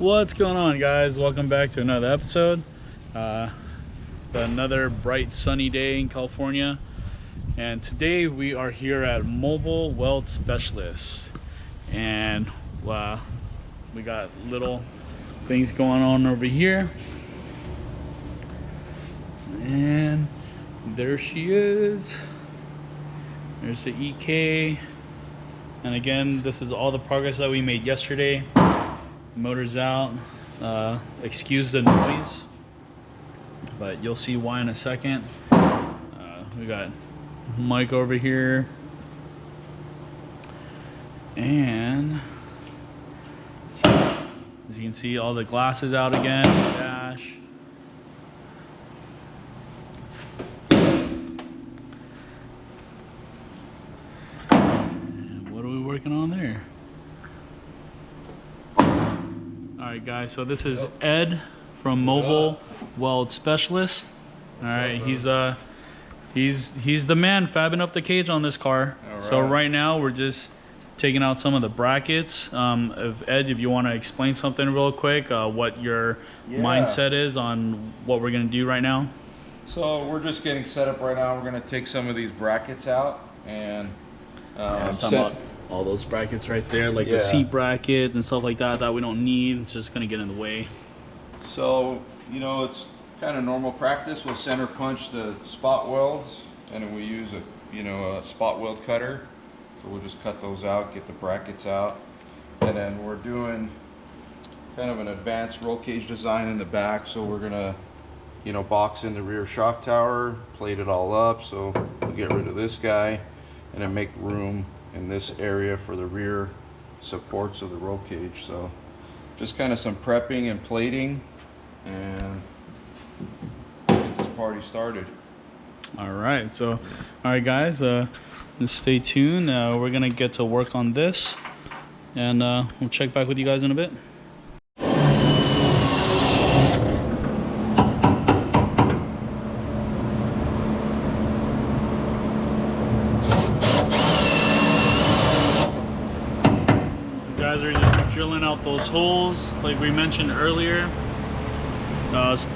What's going on, guys? Welcome back to another episode. It's another bright sunny day in California, and today we are here at Mobile Weld Specialists, and we got little things going on over here, and there she is. There's the EK, and again, this is all the progress that we made yesterday. Motor's out. Excuse the noise, but you'll see why in a second. We got Mike over here, and so, as you can see, all the glasses out again. Dash. And what are we working on there? Alright guys, so this is Ed from Mobile Weld Specialists. Alright, he's the man fabbing up the cage on this car. Right. So right now we're just taking out some of the brackets. Ed, if you want to explain something real quick, what your mindset is on what we're going to do right now. So we're just getting set up right now. We're going to take some of these brackets out and all those brackets right there, like the seat brackets and stuff like that we don't need. It's just gonna get in the way. So, you know, it's kind of normal practice. We'll center punch the spot welds, and then we use a spot weld cutter. So we'll just cut those out, get the brackets out, and then we're doing kind of an advanced roll cage design in the back. So we're gonna, box in the rear shock tower, plate it all up. So we'll get rid of this guy, and then make room in this area for the rear supports of the roll cage. So just kind of some prepping and plating, and get this party started. All right, so guys, just stay tuned. We're gonna get to work on this, and we'll check back with you guys in a bit. Guys are just drilling out those holes like we mentioned earlier.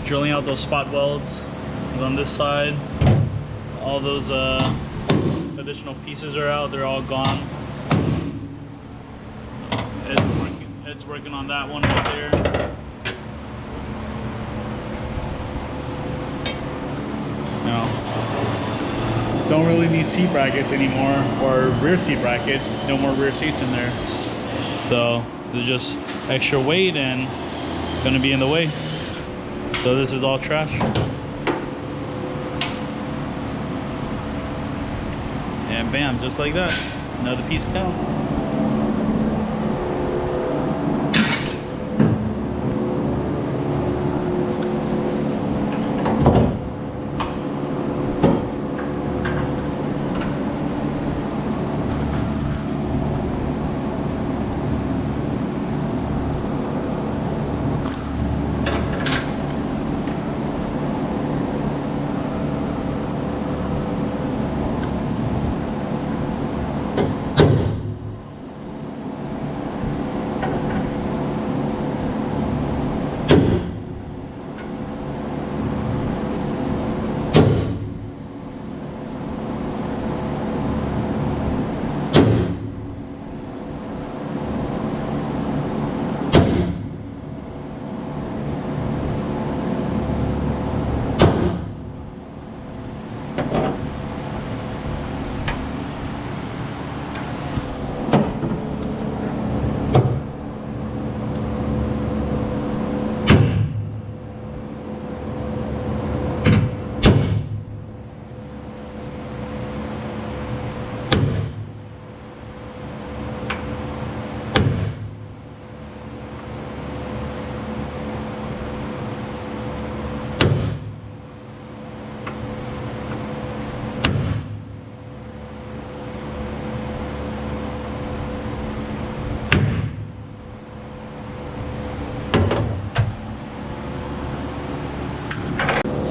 Drilling out those spot welds. And on this side, all those additional pieces are out. They're all gone. Ed's working on that one right there. Now, don't really need seat brackets anymore, or rear seat brackets. No more rear seats in there. So there's just extra weight and gonna be in the way. So this is all trash. And bam, just like that, another piece down.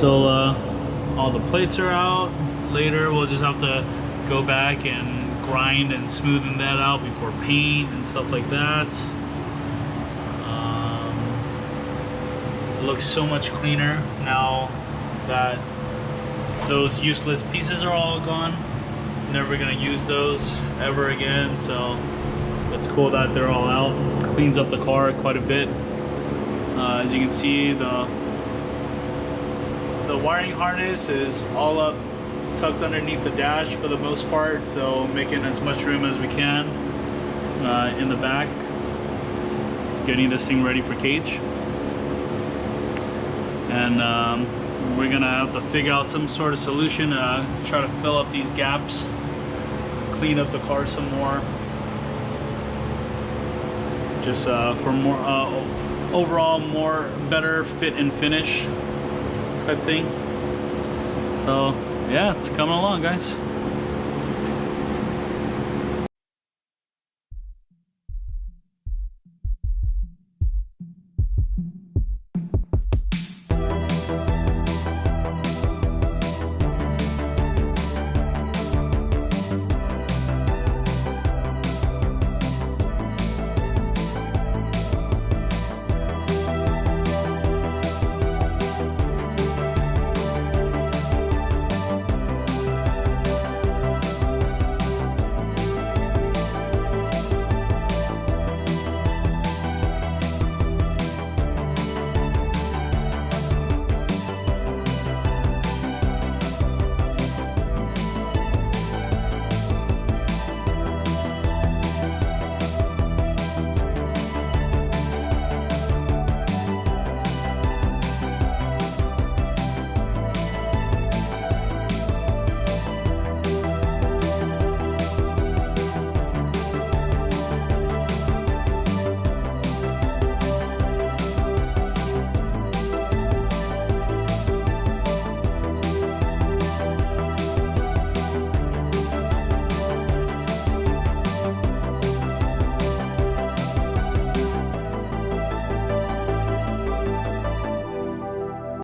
So all the plates are out. Later we'll just have to go back and grind and smoothen that out before paint and stuff like that. looks so much cleaner now that those useless pieces are all gone. Never gonna use those ever again, so it's cool that they're all out. Cleans up the car quite a bit. As you can see, the wiring harness is all up, tucked underneath the dash for the most part, so making as much room as we can in the back, getting this thing ready for cage. And we're gonna have to figure out some sort of solution to try to fill up these gaps, clean up the car some more, just for more overall more better fit and finish type thing. So yeah, it's coming along, guys.